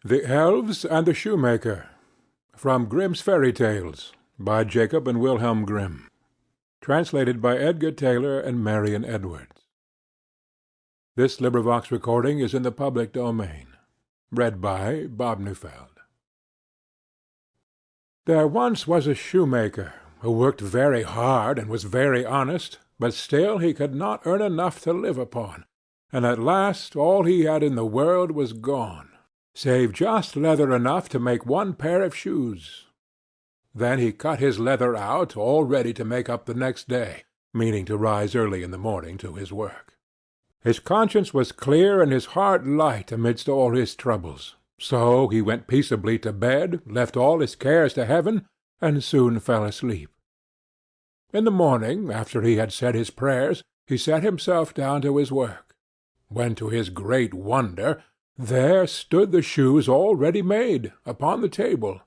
The Elves and the Shoemaker. From Grimm's Fairy Tales, by Jacob and Wilhelm Grimm. Translated by Edgar Taylor and Marion Edwards. This recording is in the public domain. Read by Bob Neufeld. There once was a shoemaker who worked very hard and was very honest, but still he could not earn enough to live upon, and at last all he had in the world was gone, save just leather enough to make one pair of shoes. Then he cut his leather out, all ready to make up the next day, meaning to rise early in the morning to his work. His conscience was clear and his heart light amidst all his troubles, so he went peaceably to bed, left all his cares to heaven, and soon fell asleep. In the morning, after he had said his prayers, he set himself down to his work, when to his great wonder there stood the shoes all ready made, upon the table.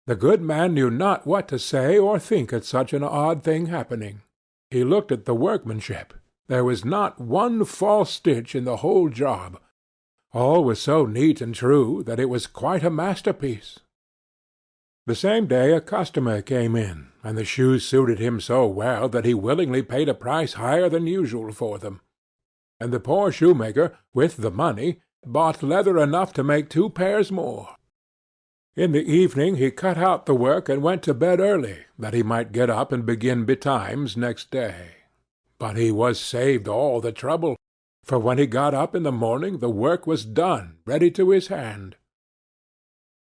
The good man knew not what to say or think at such an odd thing happening. He looked at the workmanship. There was not one false stitch in the whole job. All was so neat and true that it was quite a masterpiece. The same day a customer came in, and the shoes suited him so well that he willingly paid a price higher than usual for them. And the poor shoemaker, with the money, bought leather enough to make 2 pairs more. In the evening he cut out the work and went to bed early, that he might get up and begin betimes next day. But he was saved all the trouble, for when he got up in the morning the work was done, ready to his hand.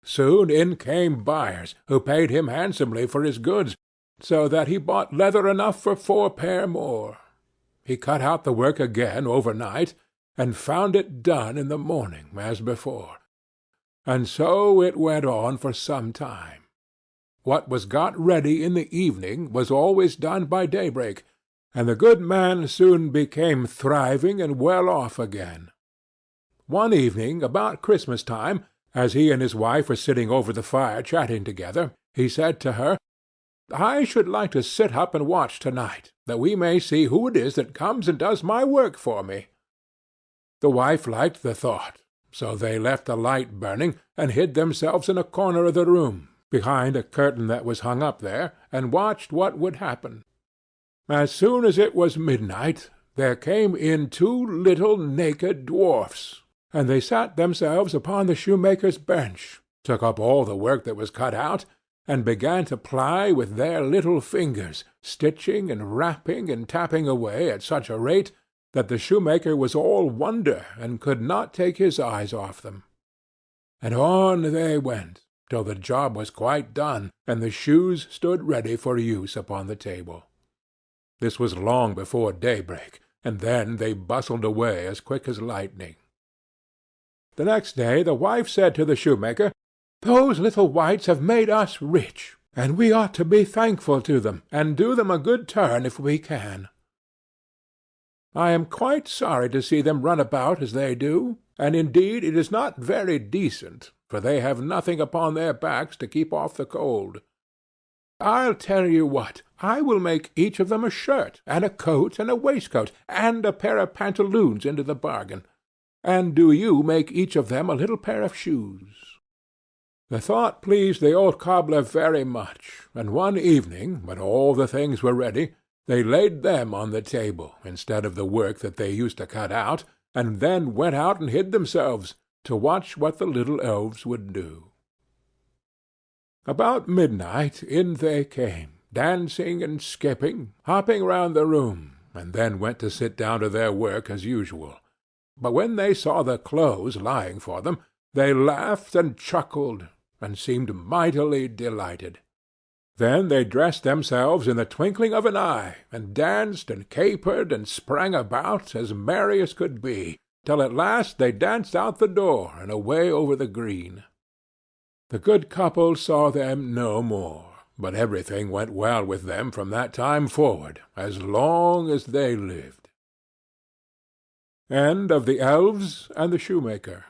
Soon in came buyers, who paid him handsomely for his goods, so that he bought leather enough for 4 pair more. He cut out the work again overnight, and found it done in the morning as before. And so it went on for some time. What was got ready in the evening was always done by daybreak, and the good man soon became thriving and well off again. One evening, about Christmas time, as he and his wife were sitting over the fire chatting together, he said to her, "I should like to sit up and watch to-night, that we may see who it is that comes and does my work for me." The wife liked the thought, so they left the light burning, and hid themselves in a corner of the room, behind a curtain that was hung up there, and watched what would happen. As soon as it was midnight, there came in 2 little naked dwarfs, and they sat themselves upon the shoemaker's bench, took up all the work that was cut out, and began to ply with their little fingers, stitching and rapping and tapping away at such a rate that the shoemaker was all wonder, and could not take his eyes off them. And on they went, till the job was quite done, and the shoes stood ready for use upon the table. This was long before daybreak, and then they bustled away as quick as lightning. The next day the wife said to the shoemaker, "Those little wights have made us rich, and we ought to be thankful to them, and do them a good turn if we can. I am quite sorry to see them run about as they do, and indeed it is not very decent, for they have nothing upon their backs to keep off the cold. I'll tell you what, I will make each of them a shirt, and a coat, and a waistcoat, and a pair of pantaloons into the bargain, and do you make each of them a little pair of shoes." The thought pleased the old cobbler very much, and one evening, when all the things were ready, they laid them on the table, instead of the work that they used to cut out, and then went out and hid themselves, to watch what the little elves would do. About midnight in they came, dancing and skipping, hopping round the room, and then went to sit down to their work as usual. But when they saw the clothes lying for them, they laughed and chuckled, and seemed mightily delighted. Then they dressed themselves in the twinkling of an eye, and danced and capered and sprang about as merry as could be, till at last they danced out the door and away over the green. The good couple saw them no more, but everything went well with them from that time forward, as long as they lived. End of the Elves and the Shoemaker.